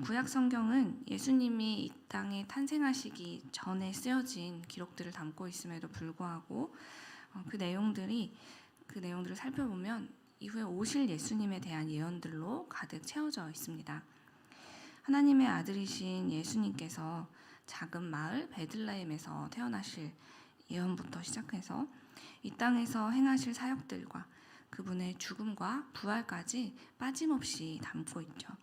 구약 성경은 예수님이 이 땅에 탄생하시기 전에 쓰여진 기록들을 담고 있음에도 불구하고 그 내용들을 살펴보면 이후에 오실 예수님에 대한 예언들로 가득 채워져 있습니다. 하나님의 아들이신 예수님께서 작은 마을 베들레헴에서 태어나실 예언부터 시작해서 이 땅에서 행하실 사역들과 그분의 죽음과 부활까지 빠짐없이 담고 있죠.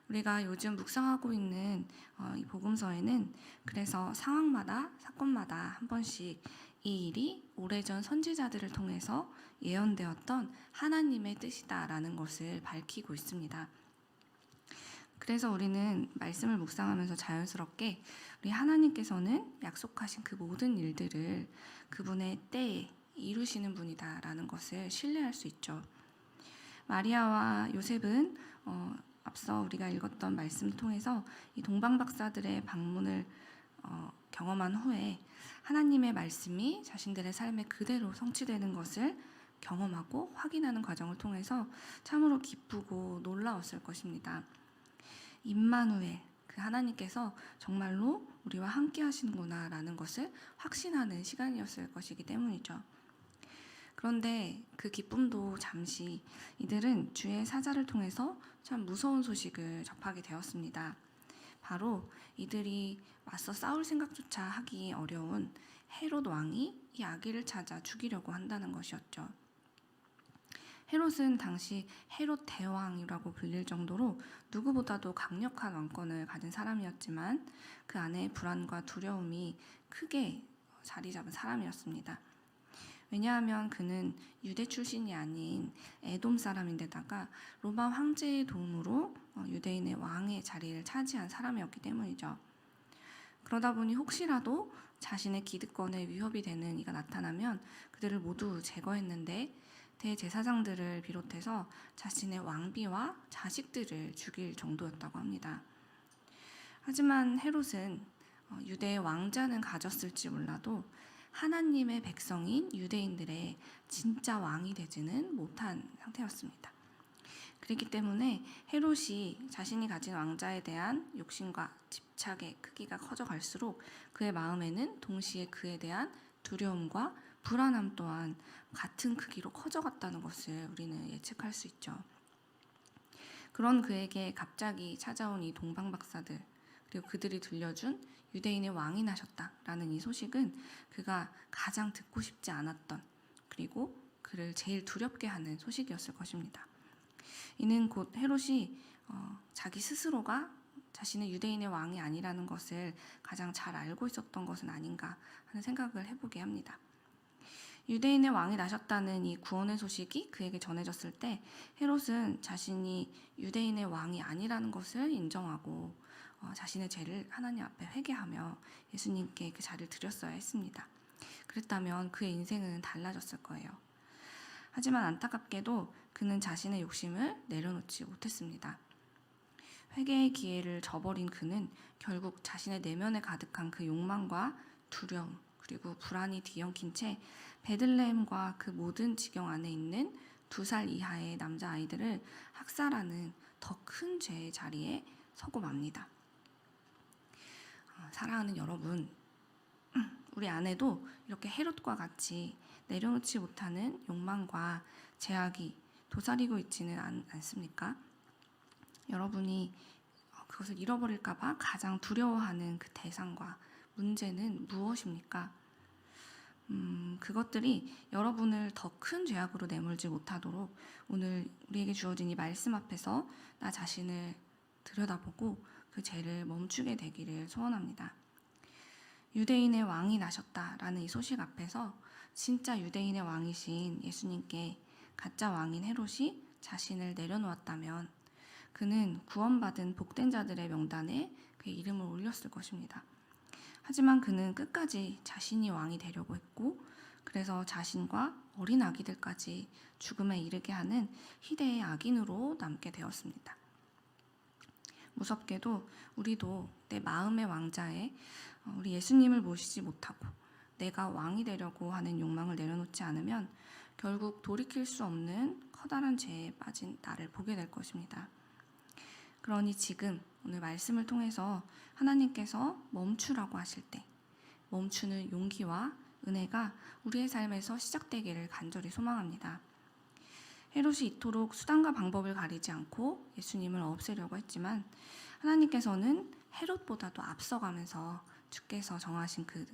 우리가 요즘 묵상하고 있는 이 복음서에는 그래서 상황마다 사건마다 한 번씩 이 일이 오래전 선지자들을 통해서 예언되었던 하나님의 뜻이다라는 것을 밝히고 있습니다. 그래서 우리는 말씀을 묵상하면서 자연스럽게 우리 하나님께서는 약속하신 그 모든 일들을 그분의 때에 이루시는 분이다라는 것을 신뢰할 수 있죠. 마리아와 요셉은 앞서 우리가 읽었던 말씀을 통해서 이 동방박사들의 방문을 경험한 후에 하나님의 말씀이 자신들의 삶에 그대로 성취되는 것을 경험하고 확인하는 과정을 통해서 참으로 기쁘고 놀라웠을 것입니다. 임마누엘, 그 하나님께서 정말로 우리와 함께 하시는구나 라는 것을 확신하는 시간이었을 것이기 때문이죠. 그런데 그 기쁨도 잠시 이들은 주의 사자를 통해서 참 무서운 소식을 접하게 되었습니다. 바로 이들이 맞서 싸울 생각조차 하기 어려운 헤롯 왕이 이 아기를 찾아 죽이려고 한다는 것이었죠. 헤롯은 당시 헤롯 대왕이라고 불릴 정도로 누구보다도 강력한 왕권을 가진 사람이었지만 그 안에 불안과 두려움이 크게 자리 잡은 사람이었습니다. 왜냐하면 그는 유대 출신이 아닌 에돔 사람인데다가 로마 황제의 도움으로 유대인의 왕의 자리를 차지한 사람이었기 때문이죠. 그러다 보니 혹시라도 자신의 기득권에 위협이 되는 이가 나타나면 그들을 모두 제거했는데 대제사장들을 비롯해서 자신의 왕비와 자식들을 죽일 정도였다고 합니다. 하지만 헤롯은 유대의 왕자는 가졌을지 몰라도 하나님의 백성인 유대인들의 진짜 왕이 되지는 못한 상태였습니다. 그렇기 때문에 헤롯이 자신이 가진 왕자에 대한 욕심과 집착의 크기가 커져갈수록 그의 마음에는 동시에 그에 대한 두려움과 불안함 또한 같은 크기로 커져갔다는 것을 우리는 예측할 수 있죠. 그런 그에게 갑자기 찾아온 이 동방박사들, 그리고 그들이 들려준 유대인의 왕이 나셨다라는 이 소식은 그가 가장 듣고 싶지 않았던, 그리고 그를 제일 두렵게 하는 소식이었을 것입니다. 이는 곧 헤롯이 자기 스스로가 자신의 유대인의 왕이 아니라는 것을 가장 잘 알고 있었던 것은 아닌가 하는 생각을 해보게 합니다. 유대인의 왕이 나셨다는 이 구원의 소식이 그에게 전해졌을 때 헤롯은 자신이 유대인의 왕이 아니라는 것을 인정하고 자신의 죄를 하나님 앞에 회개하며 예수님께 그 자리를 드렸어야 했습니다. 그랬다면 그의 인생은 달라졌을 거예요. 하지만 안타깝게도 그는 자신의 욕심을 내려놓지 못했습니다. 회개의 기회를 저버린 그는 결국 자신의 내면에 가득한 그 욕망과 두려움 그리고 불안이 뒤엉킨 채 베들레헴과 그 모든 지경 안에 있는 2살 이하의 남자아이들을 학살하는 더 큰 죄의 자리에 서고 맙니다. 사랑하는 여러분, 우리 안에도 이렇게 헤롯과 같이 내려놓지 못하는 욕망과 제약이 도사리고 있지는 않습니까? 여러분이 그것을 잃어버릴까 봐 가장 두려워하는 그 대상과 문제는 무엇입니까? 그것들이 여러분을 더 큰 죄악으로 내몰지 못하도록 오늘 우리에게 주어진 이 말씀 앞에서 나 자신을 들여다보고 그 죄를 멈추게 되기를 소원합니다. 유대인의 왕이 나셨다라는 이 소식 앞에서 진짜 유대인의 왕이신 예수님께 가짜 왕인 헤롯이 자신을 내려놓았다면 그는 구원받은 복된 자들의 명단에 그의 이름을 올렸을 것입니다. 하지만 그는 끝까지 자신이 왕이 되려고 했고 그래서 자신과 어린 아기들까지 죽음에 이르게 하는 희대의 악인으로 남게 되었습니다. 무섭게도 우리도 내 마음의 왕자에 우리 예수님을 모시지 못하고 내가 왕이 되려고 하는 욕망을 내려놓지 않으면 결국 돌이킬 수 없는 커다란 죄에 빠진 나를 보게 될 것입니다. 그러니 지금 오늘 말씀을 통해서 하나님께서 멈추라고 하실 때 멈추는 용기와 은혜가 우리의 삶에서 시작되기를 간절히 소망합니다. 헤롯이 이토록 수단과 방법을 가리지 않고 예수님을 없애려고 했지만 하나님께서는 헤롯보다도 앞서가면서 주께서 정하신 그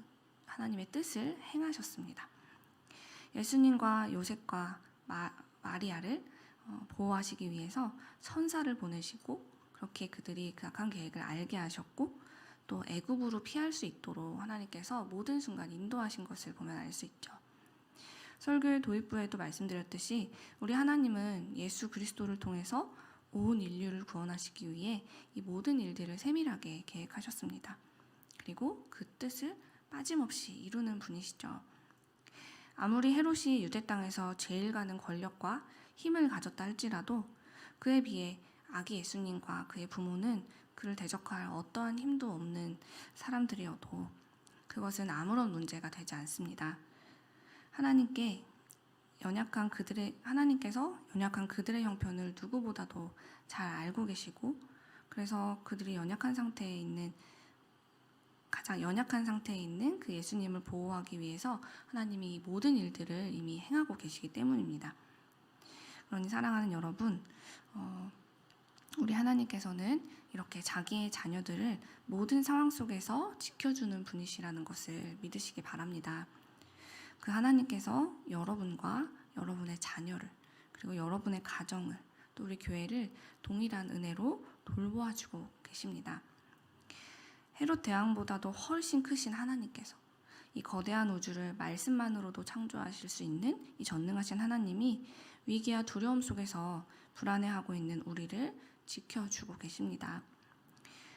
하나님의 뜻을 행하셨습니다. 예수님과 요셉과 마리아를 보호하시기 위해서 천사를 보내시고 그렇게 그들이 그 악한 계획을 알게 하셨고 또 애굽으로 피할 수 있도록 하나님께서 모든 순간 인도하신 것을 보면 알 수 있죠. 설교의 도입부에도 말씀드렸듯이 우리 하나님은 예수 그리스도를 통해서 온 인류를 구원하시기 위해 이 모든 일들을 세밀하게 계획하셨습니다. 그리고 그 뜻을 빠짐없이 이루는 분이시죠. 아무리 헤롯이 유대 땅에서 제일 가는 권력과 힘을 가졌다 할지라도 그에 비해 아기 예수님과 그의 부모는 그를 대적할 어떠한 힘도 없는 사람들이어도 그것은 아무런 문제가 되지 않습니다. 하나님께서 연약한 그들의 형편을 누구보다도 잘 알고 계시고 그래서 그들이 가장 연약한 상태에 있는 그 예수님을 보호하기 위해서 하나님이 이 모든 일들을 이미 행하고 계시기 때문입니다. 그러니 사랑하는 여러분, 우리 하나님께서는 이렇게 자기의 자녀들을 모든 상황 속에서 지켜주는 분이시라는 것을 믿으시기 바랍니다. 그 하나님께서 여러분과 여러분의 자녀를 그리고 여러분의 가정을 또 우리 교회를 동일한 은혜로 돌보아주고 계십니다. 헤롯 대왕보다도 훨씬 크신 하나님께서 이 거대한 우주를 말씀만으로도 창조하실 수 있는 이 전능하신 하나님이 위기와 두려움 속에서 불안해하고 있는 우리를 지켜주고 계십니다.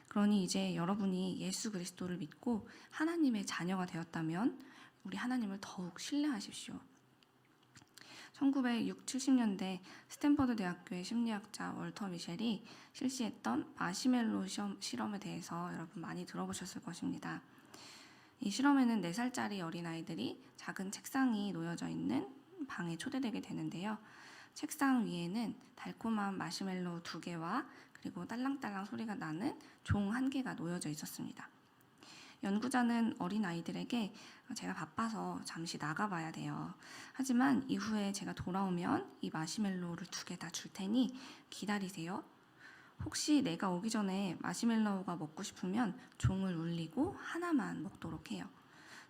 그러니 이제 여러분이 예수 그리스도를 믿고 하나님의 자녀가 되었다면 우리 하나님을 더욱 신뢰하십시오. 1960, 70년대 스탠퍼드 대학교의 심리학자 월터 미셸이 실시했던 마시멜로 실험에 대해서 여러분 많이 들어보셨을 것입니다. 이 실험에는 4살짜리 어린아이들이 작은 책상이 놓여져 있는 방에 초대되게 되는데요. 책상 위에는 달콤한 마시멜로 2개와 그리고 딸랑딸랑 소리가 나는 종 1개가 놓여져 있었습니다. 연구자는 어린아이들에게 제가 바빠서 잠시 나가봐야 돼요. 하지만 이후에 제가 돌아오면 이 마시멜로우를 2개 다 줄 테니 기다리세요. 혹시 내가 오기 전에 마시멜로우가 먹고 싶으면 종을 울리고 하나만 먹도록 해요.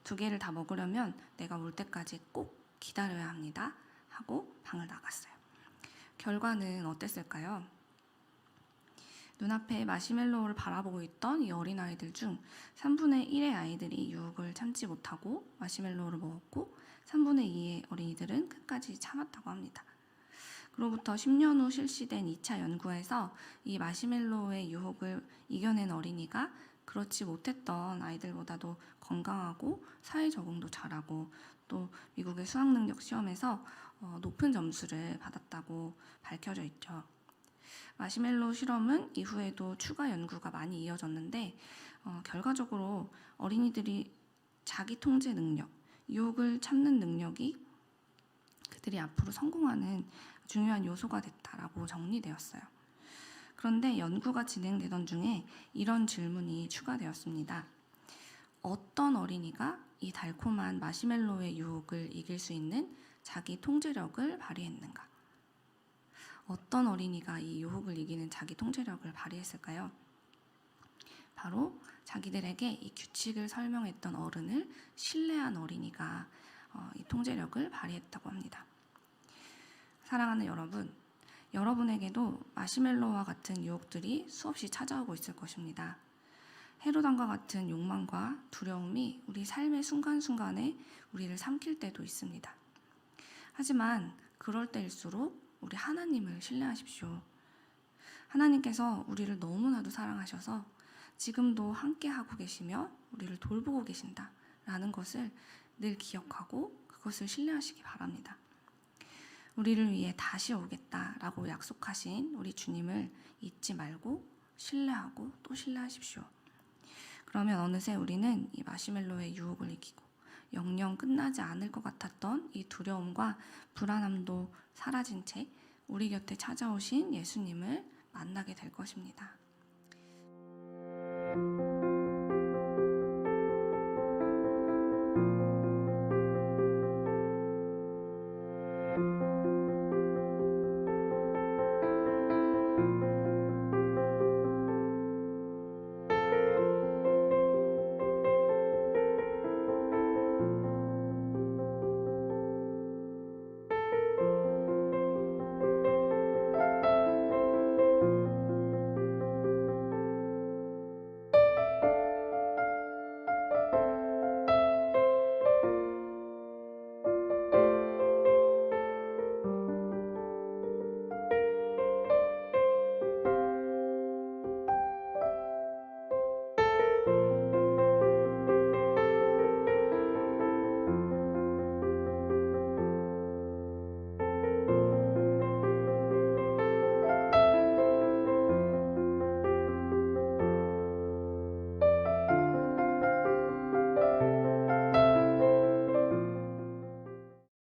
2개를 다 먹으려면 내가 올 때까지 꼭 기다려야 합니다. 하고 방을 나갔어요. 결과는 어땠을까요? 눈앞에 마시멜로우를 바라보고 있던 이 어린아이들 중 3분의 1의 아이들이 유혹을 참지 못하고 마시멜로우를 먹었고 3분의 2의 어린이들은 끝까지 참았다고 합니다. 그로부터 10년 후 실시된 2차 연구에서 이 마시멜로우의 유혹을 이겨낸 어린이가 그렇지 못했던 아이들보다도 건강하고 사회 적응도 잘하고 또 미국의 수학능력 시험에서 높은 점수를 받았다고 밝혀져 있죠. 마시멜로우 실험은 이후에도 추가 연구가 많이 이어졌는데 결과적으로 어린이들이 자기 통제 능력, 유혹을 참는 능력이 그들이 앞으로 성공하는 중요한 요소가 됐다라고 정리되었어요. 그런데 연구가 진행되던 중에 이런 질문이 추가되었습니다. 어떤 어린이가 이 달콤한 마시멜로우의 유혹을 이길 수 있는 자기 통제력을 발휘했는가? 어떤 어린이가 이 유혹을 이기는 자기 통제력을 발휘했을까요? 바로 자기들에게 이 규칙을 설명했던 어른을 신뢰한 어린이가 이 통제력을 발휘했다고 합니다. 사랑하는 여러분, 여러분에게도 마시멜로우와 같은 유혹들이 수없이 찾아오고 있을 것입니다. 헤롯왕과 같은 욕망과 두려움이 우리 삶의 순간순간에 우리를 삼킬 때도 있습니다. 하지만 그럴 때일수록 우리 하나님을 신뢰하십시오. 하나님께서 우리를 너무나도 사랑하셔서 지금도 함께하고 계시며 우리를 돌보고 계신다라는 것을 늘 기억하고 그것을 신뢰하시기 바랍니다. 우리를 위해 다시 오겠다라고 약속하신 우리 주님을 잊지 말고 신뢰하고 또 신뢰하십시오. 그러면 어느새 우리는 이 마시멜로의 유혹을 이기고 영영 끝나지 않을 것 같았던 이 두려움과 불안함도 사라진 채 우리 곁에 찾아오신 예수님을 만나게 될 것입니다.